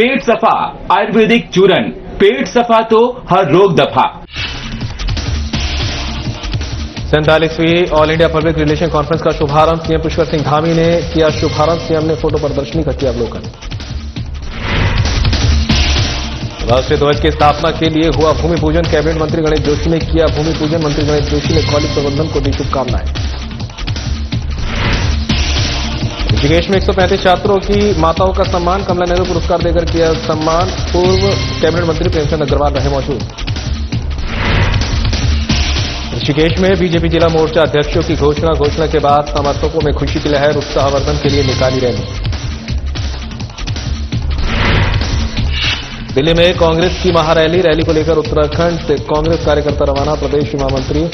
पेट सफा आयुर्वेदिक चूरन, पेट सफा तो हर रोग दफा। 47वीं all India public relation conference का शुभारंभ सीएम पुष्कर सिंह धामी ने किया शुभारंभ। सीएम ने फोटो प्रदर्शनी का किया अवलोकन। राष्ट्रीय ध्वज की स्थापना के लिए हुआ भूमि पूजन। कैबिनेट मंत्री गणेश जोशी ने किया भूमि पूजन। मंत्री गणेश जोशी ने कॉलेज प्रबंधन को दी शुभकामनाएं। ऋषिकेश में 135 छात्रों की माताओं का सम्मान। कमला नेहरू पुरस्कार देकर किया सम्मान। पूर्व कैबिनेट मंत्री प्रेमचंद अग्रवाल रहे मौजूद। ऋषिकेश में बीजेपी जिला मोर्चा अध्यक्षों की घोषणा के बाद समर्थकों में खुशी की लहर। उत्साहवर्धन के लिए निकाली रैली। दिल्ली में कांग्रेस की महारैली। रैली को लेकर उत्तराखंड से कांग्रेस कार्यकर्ता रवाना। प्रदेश महामंत्री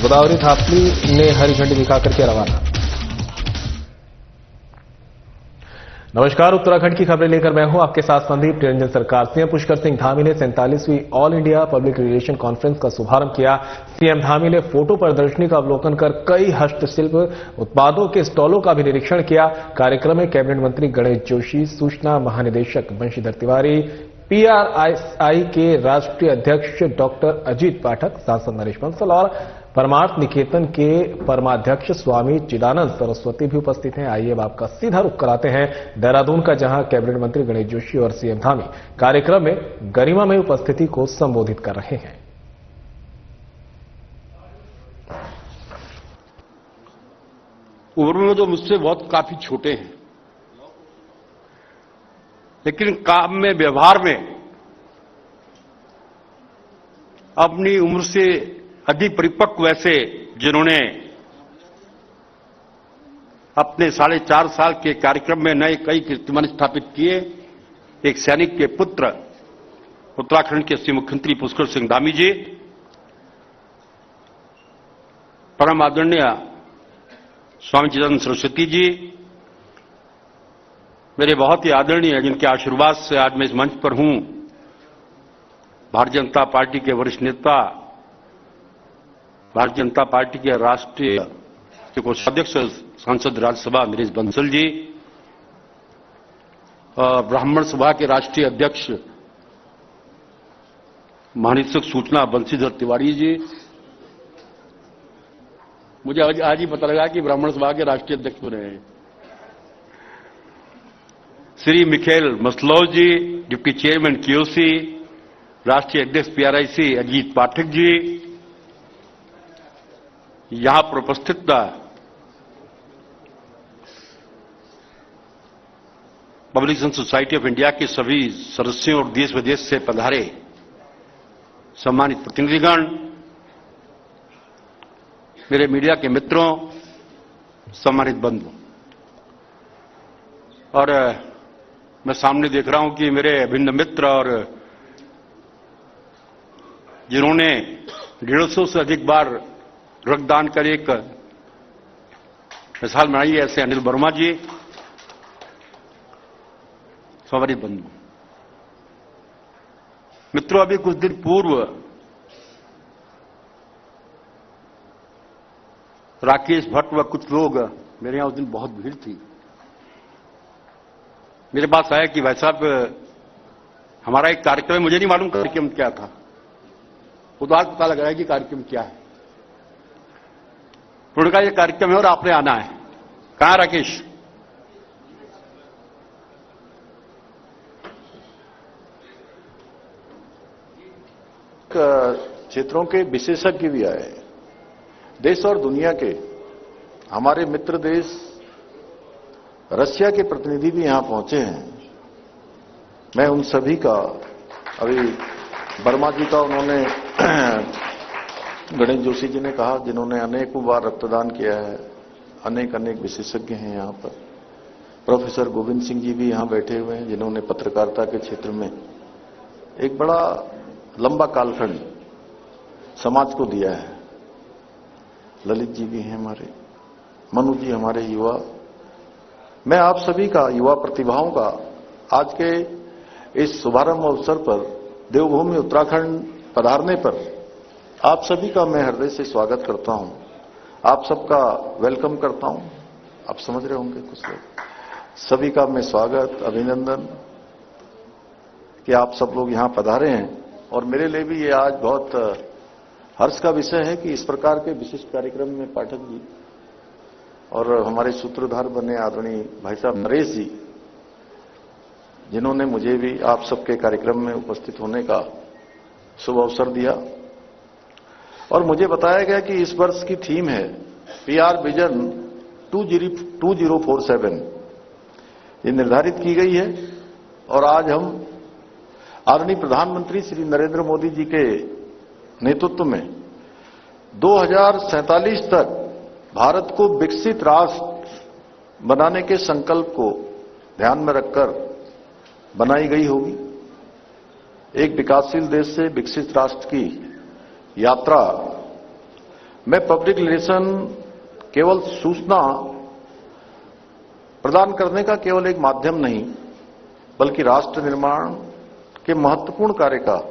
गोदावरी थापली ने हरी झंडी दिखाकर किया रवाना। नमस्कार, उत्तराखंड की खबरें लेकर मैं हूं आपके साथ संदीप निरंजन सरकार। सीएम पुष्कर सिंह धामी ने 47वीं all India public relation conference का शुभारंभ किया। सीएम धामी ने फोटो प्रदर्शनी का अवलोकन कर कई हस्तशिल्प उत्पादों के स्टॉलों का भी निरीक्षण किया। कार्यक्रम में कैबिनेट मंत्री गणेश जोशी, सूचना महानिदेशक बंशीधर तिवारी, पीआरआई के राष्ट्रीय अध्यक्ष डॉक्टर अजीत पाठक, सांसद नरेश बंसल और परमार्थ निकेतन के परमाध्यक्ष स्वामी चिदानंद सरस्वती भी उपस्थित हैं। आइए अब आपका सीधा रुख कराते हैं देहरादून का, जहां कैबिनेट मंत्री गणेश जोशी और सीएम धामी कार्यक्रम में गरिमामय उपस्थिति को संबोधित कर रहे हैं। उम्र में तो मुझसे बहुत काफी छोटे हैं, लेकिन काम में, व्यवहार में अपनी उम्र से अधिक परिपक्व ऐसे जिन्होंने अपने 4.5 साल के कार्यक्रम में नए कई कीर्तिमान स्थापित किए। एक सैनिक के पुत्र उत्तराखंड के श्री मुख्यमंत्री पुष्कर सिंह धामी जी, परम आदरणीय स्वामी चिदानंद सरस्वती जी, मेरे बहुत ही आदरणीय, जिनके आशीर्वाद से आज मैं इस मंच पर हूं, भारतीय जनता पार्टी के वरिष्ठ नेता, भारतीय जनता पार्टी के राष्ट्रीय कोषाध्यक्ष सांसद राज्यसभा नरेश बंसल जी, ब्राह्मण सभा के राष्ट्रीय अध्यक्ष महानिदेशक सूचना बंशीधर तिवारी जी। मुझे आज ही पता लगा कि ब्राह्मण सभा के राष्ट्रीय अध्यक्ष बने हैं। श्री मिखेल मसलौव जी, डिप्टी चेयरमैन क्यूसी, राष्ट्रीय अध्यक्ष पीआरआईसी अजीत पाठक जी, यहां पर उपस्थित पब्लिक सोसाइटी ऑफ इंडिया के सभी सदस्यों और देश विदेश से पधारे सम्मानित प्रतिनिधिगण, मेरे मीडिया के मित्रों, सम्मानित बंधु, और मैं सामने देख रहा हूं कि मेरे अभिन्न मित्र और जिन्होंने 150 से अधिक बार रक्तदान कर एक मिसाल बनाई है, ऐसे अनिल वर्मा जी, सम्मानित बंधु मित्रों, अभी कुछ दिन पूर्व राकेश भट्ट व कुछ लोग, मेरे यहां उस दिन बहुत भीड़ थी, मेरे पास आया कि भाई साहब हमारा एक कार्यक्रम है, मुझे नहीं मालूम कार्यक्रम क्या था, खुद आज पता लग रहा है कि कार्यक्रम क्या है। उन्होंने कहा ये कार्यक्रम है और आपने आना है। कहां राकेश? क्षेत्रों के विशेषज्ञ भी आए, देश और दुनिया के हमारे मित्र देश रशिया के प्रतिनिधि भी यहां पहुंचे हैं। मैं उन सभी का, अभी वर्मा जी का उन्होंने गणेश जोशी जी ने कहा, जिन्होंने अनेकों बार रक्तदान किया है, अनेक विशेषज्ञ हैं यहां पर। प्रोफेसर गोविंद सिंह जी भी यहां बैठे हुए हैं, जिन्होंने पत्रकारिता के क्षेत्र में एक बड़ा लंबा कालखंड समाज को दिया है। ललित जी भी हैं हमारे, मनु जी हमारे युवा। मैं आप सभी का, युवा प्रतिभाओं का, आज के इस शुभारंभ अवसर पर देवभूमि उत्तराखंड पधारने पर आप सभी का मैं हृदय से स्वागत करता हूं, आप सबका वेलकम करता हूं। आप समझ रहे होंगे कुछ लोग, सभी का मैं स्वागत, अभिनंदन कि आप सब लोग यहाँ पधारे हैं और मेरे लिए भी ये आज बहुत हर्ष का विषय है कि इस प्रकार के विशिष्ट कार्यक्रम में पाठक जी और हमारे सूत्रधार बने आदरणीय भाई साहब नरेश जी, जिन्होंने मुझे भी आप सबके कार्यक्रम में उपस्थित होने का शुभ अवसर दिया। और मुझे बताया गया कि इस वर्ष की थीम है पीआर विजन 2047, ये निर्धारित की गई है। और आज हम आदरणीय प्रधानमंत्री श्री नरेंद्र मोदी जी के नेतृत्व में 2047 तक भारत को विकसित राष्ट्र बनाने के संकल्प को ध्यान में रखकर बनाई गई होगी। एक विकासशील देश से विकसित राष्ट्र की यात्रा में पब्लिक रिलेशन केवल सूचना प्रदान करने का केवल एक माध्यम नहीं, बल्कि राष्ट्र निर्माण के महत्वपूर्ण कार्य का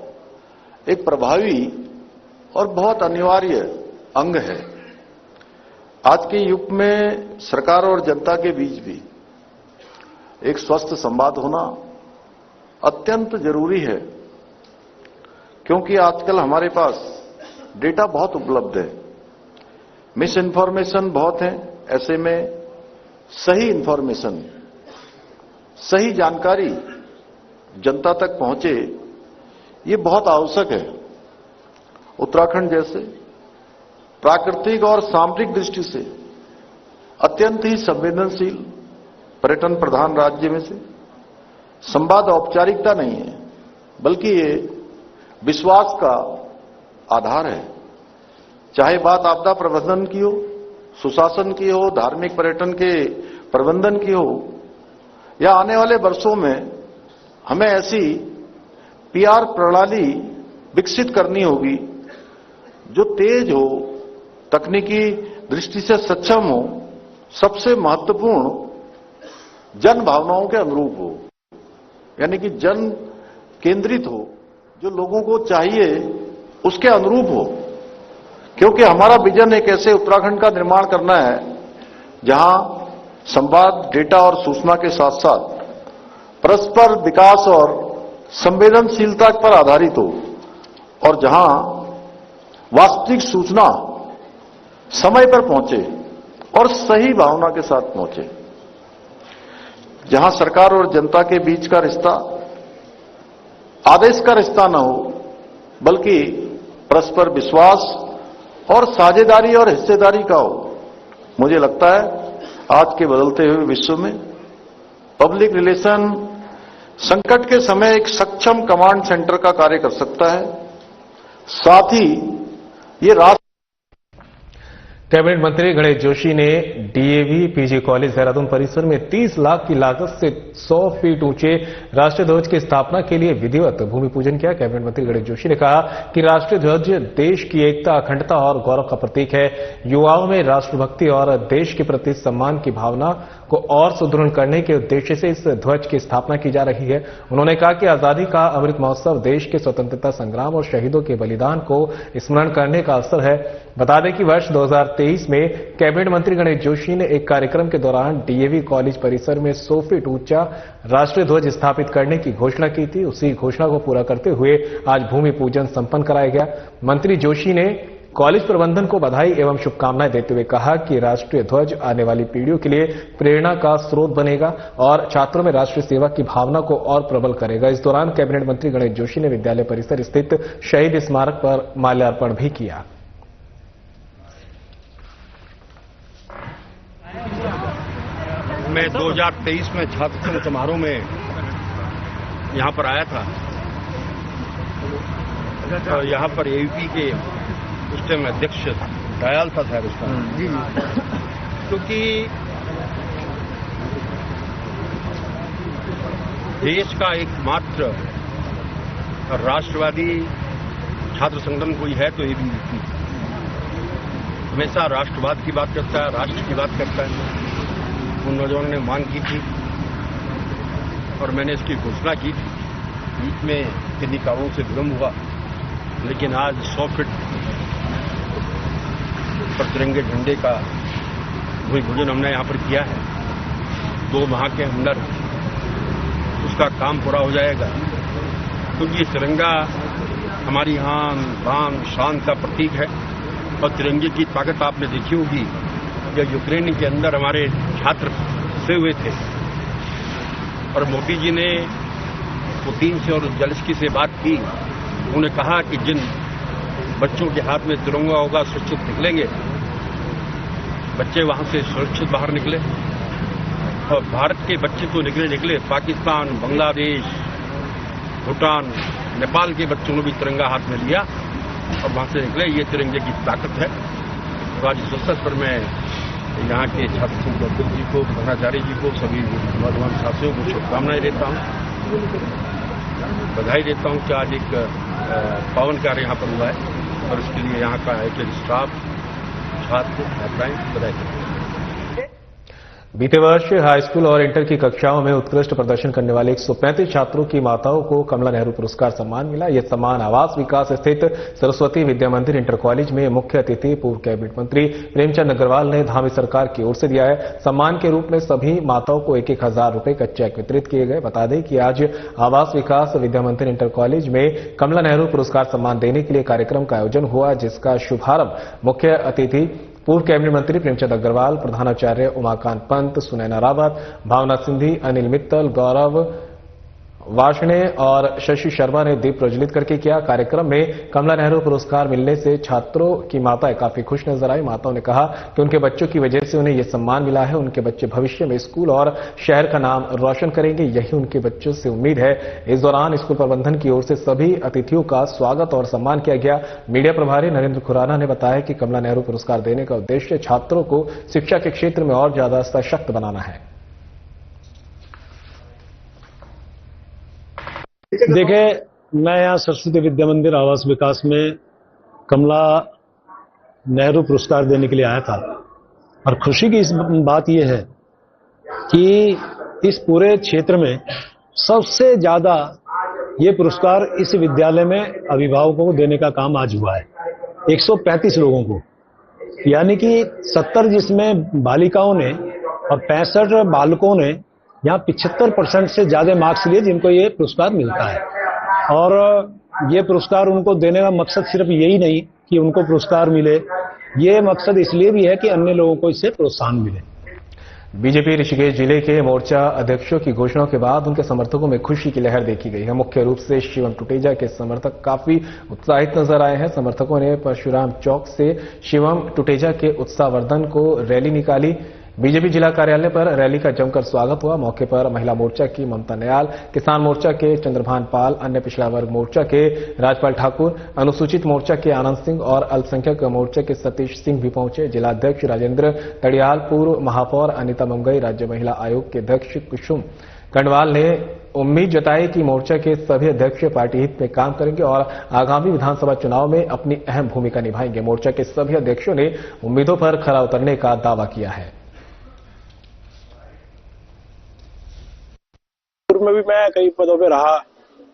एक प्रभावी और बहुत अनिवार्य अंग है। आज के युग में सरकार और जनता के बीच भी एक स्वस्थ संवाद होना अत्यंत जरूरी है, क्योंकि आजकल हमारे पास डेटा बहुत उपलब्ध है, मिस इन्फॉर्मेशन बहुत है। ऐसे में सही इन्फॉर्मेशन, सही जानकारी जनता तक पहुंचे, ये बहुत आवश्यक है। उत्तराखंड जैसे प्राकृतिक और सामरिक दृष्टि से अत्यंत ही संवेदनशील पर्यटन प्रधान राज्य में से संवाद औपचारिकता नहीं है, बल्कि ये विश्वास का आधार है। चाहे बात आपदा प्रबंधन की हो, सुशासन की हो, धार्मिक पर्यटन के प्रबंधन की हो, या आने वाले वर्षों में हमें ऐसी पीआर प्रणाली विकसित करनी होगी जो तेज हो, तकनीकी दृष्टि से सक्षम हो, सबसे महत्वपूर्ण जन भावनाओं के अनुरूप हो, यानी कि जन केंद्रित हो, जो लोगों को चाहिए उसके अनुरूप हो। क्योंकि हमारा विजन एक ऐसे उत्तराखंड का निर्माण करना है जहां संवाद, डेटा और सूचना के साथ साथ परस्पर विकास और संवेदनशीलता पर आधारित हो, और जहां वास्तविक सूचना समय पर पहुंचे और सही भावना के साथ पहुंचे, जहां सरकार और जनता के बीच का रिश्ता आदेश का रिश्ता न हो, बल्कि परस्पर विश्वास और साझेदारी और हिस्सेदारी का हो। मुझे लगता है आज के बदलते हुए विश्व में पब्लिक रिलेशन संकट के समय एक सक्षम कमांड सेंटर का कार्य कर सकता है। साथ ही ये राष्ट्र कैबिनेट मंत्री गणेश जोशी ने डीएवी पीजी कॉलेज देहरादून परिसर में 30 लाख की लागत से 100 फीट ऊंचे राष्ट्रीय ध्वज की स्थापना के लिए विधिवत भूमि पूजन किया। कैबिनेट मंत्री गणेश जोशी ने कहा कि राष्ट्रीय ध्वज देश की एकता, अखंडता और गौरव का प्रतीक है। युवाओं में राष्ट्रभक्ति और देश के प्रति सम्मान की भावना को और सुदृढ़ करने के उद्देश्य से इस ध्वज की स्थापना की जा रही है। उन्होंने कहा कि आजादी का अमृत महोत्सव देश के स्वतंत्रता संग्राम और शहीदों के बलिदान को स्मरण करने का अवसर है। बता दें कि वर्ष 2023 में कैबिनेट मंत्री गणेश जोशी ने एक कार्यक्रम के दौरान डीएवी कॉलेज परिसर में 100 फीट ऊंचा राष्ट्रीय ध्वज स्थापित करने की घोषणा की थी। उसी घोषणा को पूरा करते हुए आज भूमि पूजन संपन्न कराया गया। मंत्री जोशी ने कॉलेज प्रबंधन को बधाई एवं शुभकामनाएं देते हुए कहा कि राष्ट्रीय ध्वज आने वाली पीढ़ियों के लिए प्रेरणा का स्रोत बनेगा और छात्रों में राष्ट्रीय सेवा की भावना को और प्रबल करेगा। इस दौरान कैबिनेट मंत्री गणेश जोशी ने विद्यालय परिसर स्थित शहीद स्मारक पर माल्यार्पण भी किया। मैं 2023 में छात्र संघ समारोह में यहां पर आया था, तो यहां पर एवीपी के उस टाइम अध्यक्ष दयाल था साहब उसका, क्योंकि देश का एकमात्र राष्ट्रवादी छात्र संगठन कोई है तो एबीवीपी। हमेशा राष्ट्रवाद की बात करता है, राष्ट्र की बात करता है। उन नौजवानों ने मांग की थी और मैंने इसकी घोषणा की थी। बीच में किन्हीं कारणों से विलंब हुआ, लेकिन आज 100 फीट पर तिरंगे झंडे का भूमि पूजन हमने यहां पर किया है। 2 माह के अंदर उसका काम पूरा हो जाएगा क्योंकि ये तिरंगा हमारी आन बान शान का प्रतीक है और तिरंगे की ताकत आपने देखी होगी। जब यूक्रेन के अंदर हमारे छात्र फंसे हुए थे और मोदी जी ने पुतिन से और जेलेंस्की से बात की, उन्होंने कहा कि जिन बच्चों के हाथ में तिरंगा होगा सुरक्षित निकलेंगे, बच्चे वहां से सुरक्षित बाहर निकले और भारत के बच्चे तो निकले पाकिस्तान, बांग्लादेश, भूटान, नेपाल के बच्चों ने भी तिरंगा हाथ में लिया और वहां से निकले। ये तिरंगे की ताकत है। तो आज इस अवसर पर मैं यहाँ के छात्र संघ के अध्यक्ष जी को, प्रधानाचार्य जी को, सभी नौजवान साथियों को शुभकामनाएं देता हूँ, बधाई देता हूँ कि आज एक पावन कार्य यहाँ पर हुआ है और इसके लिए यहाँ का एक स्टाफ, छात्र, छात्राएं बधाई देते हैं। बीते वर्ष हाई स्कूल और इंटर की कक्षाओं में उत्कृष्ट प्रदर्शन करने वाले 135 छात्रों की माताओं को कमला नेहरू पुरस्कार सम्मान मिला। यह सम्मान आवास विकास स्थित सरस्वती विद्या मंदिर इंटर कॉलेज में मुख्य अतिथि पूर्व कैबिनेट मंत्री प्रेमचंद अग्रवाल ने धामी सरकार की ओर से दिया है। सम्मान के रूप में सभी माताओं को 1,000 रुपए का चेक वितरित किए गए। बता दें कि आज आवास विकास विद्या मंदिर इंटर कॉलेज में कमला नेहरू पुरस्कार सम्मान देने के लिए कार्यक्रम का आयोजन हुआ, जिसका शुभारंभ मुख्य अतिथि पूर्व कैबिनेट मंत्री प्रेमचंद अग्रवाल, प्रधानाचार्य उमाकांत पंत, सुनैना रावत, भावना सिंधी, अनिल मित्तल, गौरव वार्ष्णे और शशि शर्मा ने दीप प्रज्वलित करके किया। कार्यक्रम में कमला नेहरू पुरस्कार मिलने से छात्रों की माताएं काफी खुश नजर आई। माताओं ने कहा कि उनके बच्चों की वजह से उन्हें यह सम्मान मिला है। उनके बच्चे भविष्य में स्कूल और शहर का नाम रोशन करेंगे, यही उनके बच्चों से उम्मीद है। इस दौरान स्कूल प्रबंधन की ओर से सभी अतिथियों का स्वागत और सम्मान किया गया। मीडिया प्रभारी नरेंद्र खुराना ने बताया कि कमला नेहरू पुरस्कार देने का उद्देश्य छात्रों को शिक्षा के क्षेत्र में और ज्यादा सशक्त बनाना है। देखिए, मैं यहाँ सरस्वती विद्या मंदिर आवास विकास में कमला नेहरू पुरस्कार देने के लिए आया था और खुशी की इस बात यह है कि इस पूरे क्षेत्र में सबसे ज्यादा ये पुरस्कार इस विद्यालय में अभिभावकों को देने का काम आज हुआ है। 135 लोगों को, यानी कि 70 जिसमें बालिकाओं ने और 65 बालकों ने यहाँ 75% से ज्यादा मार्क्स लिए, जिनको ये पुरस्कार मिलता है। और ये पुरस्कार उनको देने का मकसद सिर्फ यही नहीं कि उनको पुरस्कार मिले, ये मकसद इसलिए भी है कि अन्य लोगों को इससे प्रोत्साहन मिले। बीजेपी ऋषिकेश जिले के मोर्चा अध्यक्षों की घोषणा के बाद उनके समर्थकों में खुशी की लहर देखी गई है। मुख्य रूप से शिवम टुटेजा के समर्थक काफी उत्साहित नजर आए हैं। समर्थकों ने परशुराम चौक से शिवम टुटेजा के उत्साहवर्धन को रैली निकाली। बीजेपी जिला कार्यालय पर रैली का जमकर स्वागत हुआ। मौके पर महिला मोर्चा की ममता नयाल, किसान मोर्चा के चंद्रभान पाल, अन्य पिछड़ा वर्ग मोर्चा के राजपाल ठाकुर, अनुसूचित मोर्चा के आनंद सिंह और अल्पसंख्यक मोर्चा के सतीश सिंह भी पहुंचे। जिलाध्यक्ष राजेंद्र तड़ियाल, पूर्व महापौर अनिता मंगई, राज्य महिला आयोग के अध्यक्ष कुसुम कंडवाल ने उम्मीद जताई कि मोर्चा के सभी अध्यक्ष पार्टी हित में काम करेंगे और आगामी विधानसभा चुनाव में अपनी अहम भूमिका निभाएंगे। मोर्चा के सभी अध्यक्षों ने उम्मीदों पर खरा उतरने का दावा किया है। में भी मैं कई पदों पे रहा,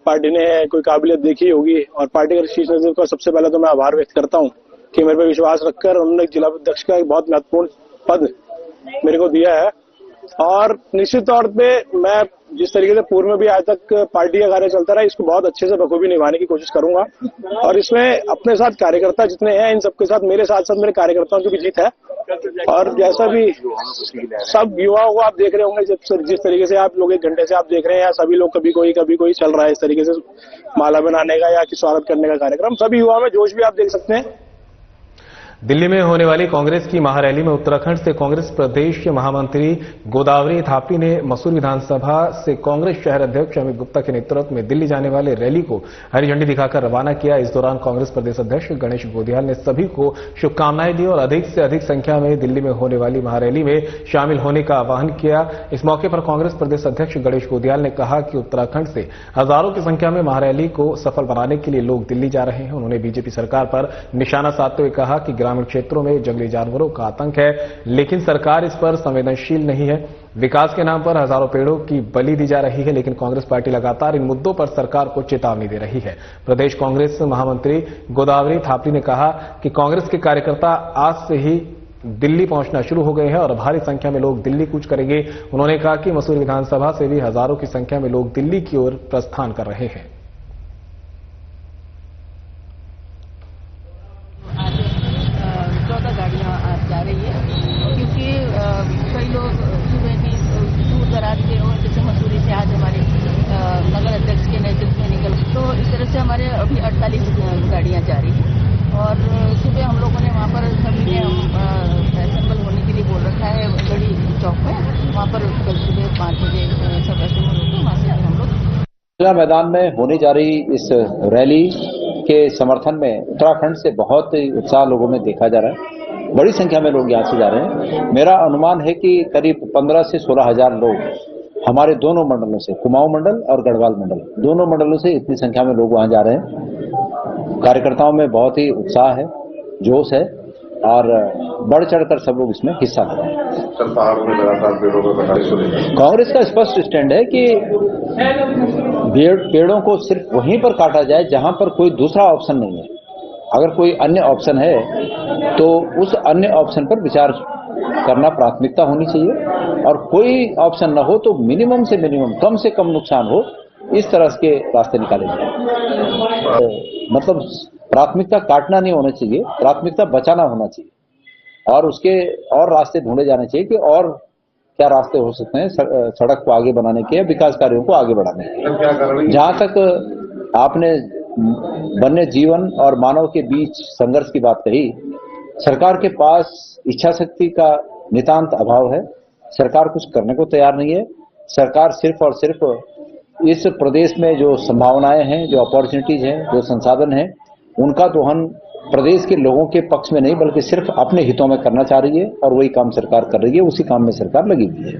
पार्टी ने कोई काबिलियत देखी होगी और पार्टी के शीर्ष नेतृत्व का सबसे पहले तो मैं आभार व्यक्त करता हूं कि मेरे पे विश्वास रखकर उन्होंने जिला अध्यक्ष का एक बहुत महत्वपूर्ण पद मेरे को दिया है। और निश्चित तौर पे मैं जिस तरीके से पूर्व में भी आज तक पार्टी का कार्य चलता रहा, इसको बहुत अच्छे से बखूबी निभाने की कोशिश करूंगा और इसमें अपने साथ कार्यकर्ता जितने हैं इन सबके साथ मेरे साथ साथ मेरे कार्यकर्ताओं की भी जीत है। और जैसा भी सब युवाओं को आप देख रहे होंगे, जिस तरीके से आप लोग 1 घंटे से आप देख रहे हैं, सभी लोग कभी कोई चल रहा है इस तरीके से माला बनाने का या स्वागत करने का कार्यक्रम, सभी युवाओं में जोश भी आप देख सकते हैं। दिल्ली में होने वाली कांग्रेस की महारैली में उत्तराखंड से कांग्रेस प्रदेश महामंत्री गोदावरी थापड़ी ने मसूर विधानसभा से कांग्रेस शहर अध्यक्ष अमित गुप्ता के नेतृत्व में दिल्ली जाने वाले रैली को हरी झंडी दिखाकर रवाना किया। इस दौरान कांग्रेस प्रदेश अध्यक्ष गणेश गोदियाल ने सभी को शुभकामनाएं दी और अधिक से अधिक संख्या में दिल्ली में होने वाली महारैली में शामिल होने का आह्वान किया। इस मौके पर कांग्रेस प्रदेश अध्यक्ष गणेश गोदियाल ने कहा कि उत्तराखंड से हजारों की संख्या में महारैली को सफल बनाने के लिए लोग दिल्ली जा रहे हैं। उन्होंने बीजेपी सरकार पर निशाना साधते हुए कहा कि ग्रामीण क्षेत्रों में जंगली जानवरों का आतंक है, लेकिन सरकार इस पर संवेदनशील नहीं है। विकास के नाम पर हजारों पेड़ों की बलि दी जा रही है, लेकिन कांग्रेस पार्टी लगातार इन मुद्दों पर सरकार को चेतावनी दे रही है। प्रदेश कांग्रेस महामंत्री गोदावरी थापड़ी ने कहा कि कांग्रेस के कार्यकर्ता आज से ही दिल्ली पहुंचना शुरू हो गए हैं और भारी संख्या में लोग दिल्ली कूच करेंगे। उन्होंने कहा कि मसूरी विधानसभा से भी हजारों की संख्या में लोग दिल्ली की ओर प्रस्थान कर रहे हैं। जैसे मसूरी से आज हमारे नगर अध्यक्ष के नेतृत्व में निकल, तो इस तरह से हमारे अभी 48 गाड़ियां जा रही हैं। और सुबह हम लोगों ने वहाँ पर सभी ने असेंबल होने के लिए बोल रखा है गढ़ी चौक में, वहाँ पर कल सुबह 5 बजे सब असेंबल होते, वहाँ से हम लोग मैदान में होने जा रही इस रैली के समर्थन में उत्तराखंड से बहुत उत्साह लोगों में देखा जा रहा है। बड़ी संख्या में लोग यहाँ से जा रहे हैं। मेरा अनुमान है कि करीब 15 से 16 हजार लोग हमारे दोनों मंडलों से, कुमाऊं मंडल और गढ़वाल मंडल, दोनों मंडलों से इतनी संख्या में लोग वहां जा रहे हैं। कार्यकर्ताओं में बहुत ही उत्साह है, जोश है और बढ़ चढ़कर सब लोग इसमें हिस्सा ले रहे हैं। कांग्रेस का स्पष्ट स्टैंड है कि पेड़ों को सिर्फ वहीं पर काटा जाए जहां पर कोई दूसरा ऑप्शन नहीं है। अगर कोई अन्य ऑप्शन है तो उस अन्य ऑप्शन पर विचार करना प्राथमिकता होनी चाहिए, और कोई ऑप्शन न हो तो मिनिमम से मिनिमम, कम से कम नुकसान हो, इस तरह के रास्ते निकाले जाए। मतलब प्राथमिकता काटना नहीं होना चाहिए, प्राथमिकता बचाना होना चाहिए और उसके और रास्ते ढूंढे जाने चाहिए कि और क्या रास्ते हो सकते हैं सड़क को आगे बनाने के, विकास कार्यों को आगे बढ़ाने के। जहां तक आपने वन्य जीवन और मानव के बीच संघर्ष की बात कही, सरकार के पास इच्छा शक्ति का नितांत अभाव है। सरकार कुछ करने को तैयार नहीं है। सरकार सिर्फ और सिर्फ इस प्रदेश में जो संभावनाएं हैं, जो अपॉर्चुनिटीज हैं, जो संसाधन हैं, उनका दोहन प्रदेश के लोगों के पक्ष में नहीं बल्कि सिर्फ अपने हितों में करना चाह रही है, और वही काम सरकार कर रही है, उसी काम में सरकार लगी हुई है।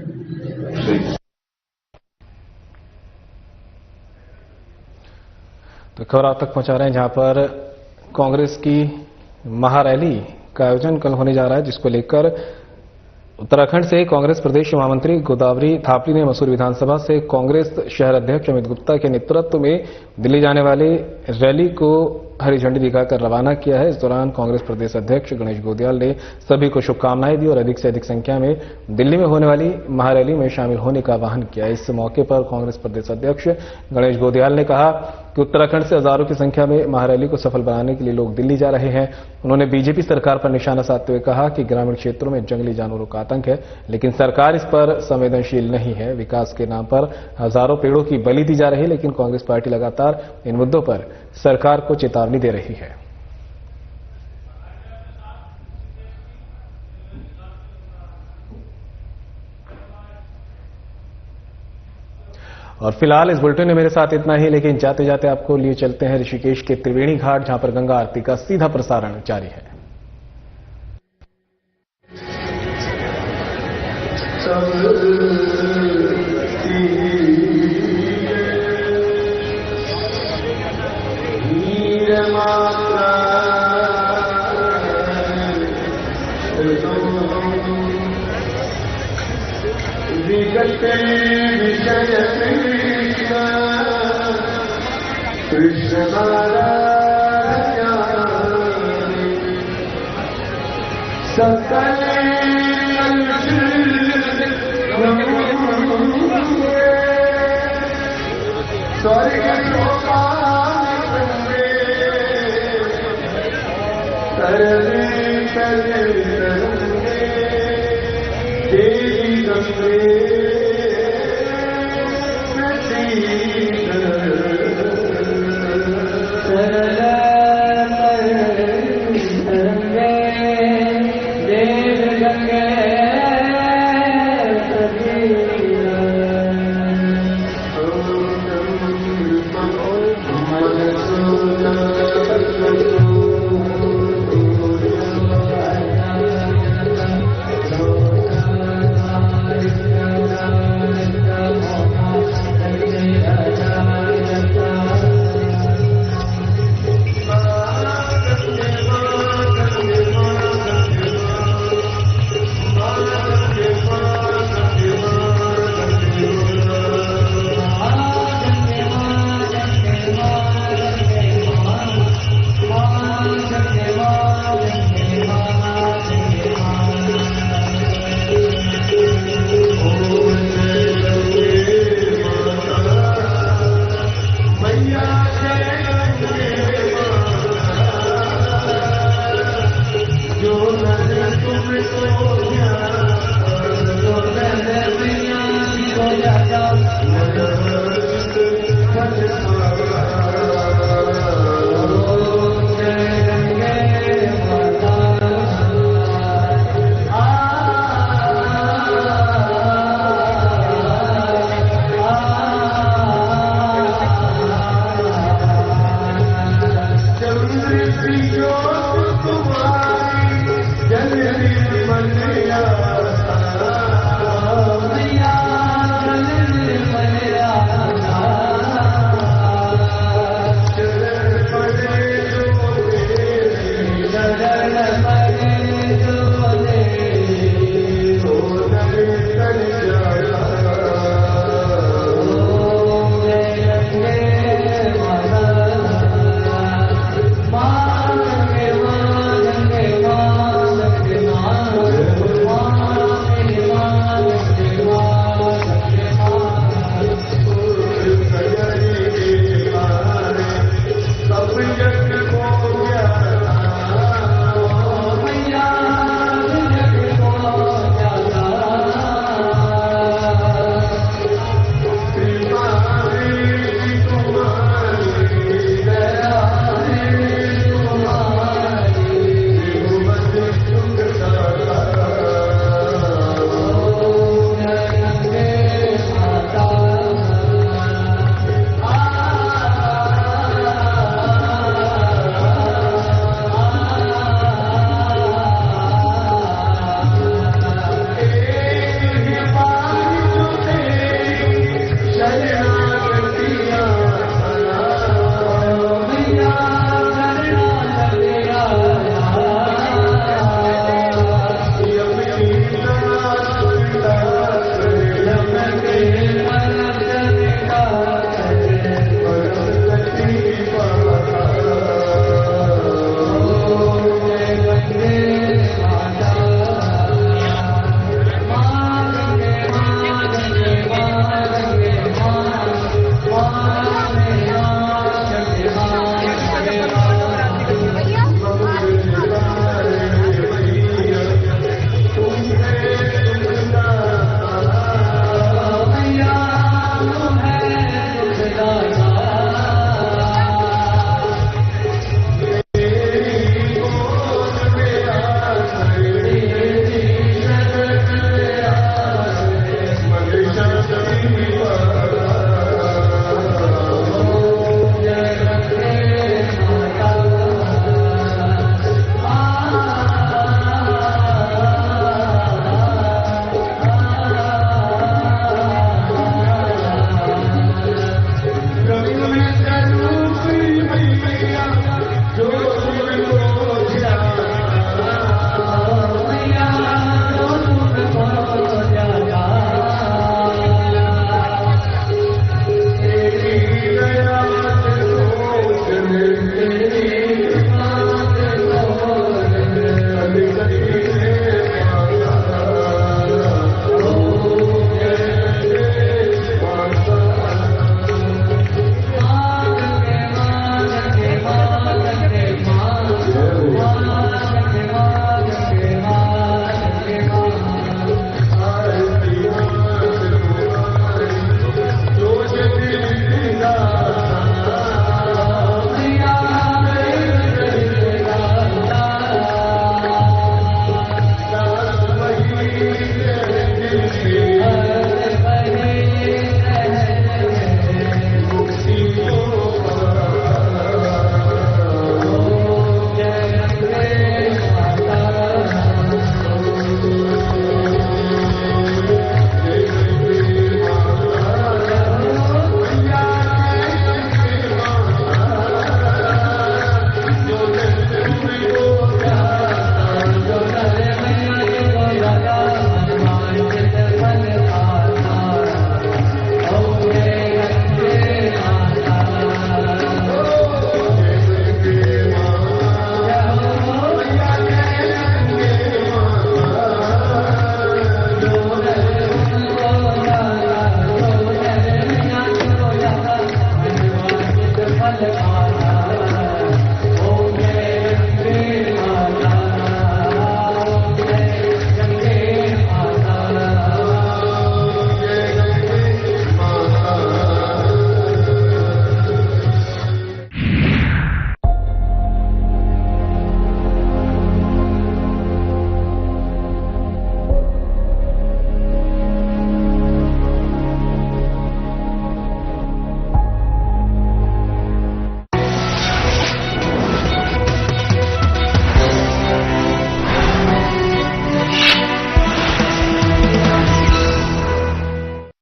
तो खबर आप तक पहुंचा रहे हैं जहां पर कांग्रेस की महारैली का आयोजन कल होने जा रहा है, जिसको लेकर उत्तराखंड से कांग्रेस प्रदेश महामंत्री गोदावरी थापली ने मसूरी विधानसभा से कांग्रेस शहर अध्यक्ष अमित गुप्ता के नेतृत्व में दिल्ली जाने वाली रैली को हरी झंडी दिखाकर रवाना किया है। इस दौरान कांग्रेस प्रदेश अध्यक्ष गणेश गोदियाल ने सभी को शुभकामनाएं दी और अधिक से अधिक संख्या में दिल्ली में होने वाली महारैली में शामिल होने का आह्वान किया। इस मौके पर कांग्रेस प्रदेश अध्यक्ष गणेश गोदियाल ने कहा कि उत्तराखंड से हजारों की संख्या में महारैली को सफल बनाने के लिए लोग दिल्ली जा रहे हैं। उन्होंने बीजेपी सरकार पर निशाना साधते हुए कहा कि ग्रामीण क्षेत्रों में जंगली जानवरों का आतंक है, लेकिन सरकार इस पर संवेदनशील नहीं है। विकास के नाम पर हजारों पेड़ों की बलि दी जा रही है, लेकिन कांग्रेस पार्टी लगातार इन मुद्दों पर सरकार को चेतावनी दे रही है। और फिलहाल इस बुलेटिन में मेरे साथ इतना ही, लेकिन जाते जाते आपको लिए चलते हैं ऋषिकेश के त्रिवेणी घाट, जहां पर गंगा आरती का सीधा प्रसारण जारी है। कृष्ण सकल स्वर्ग देवी गंगे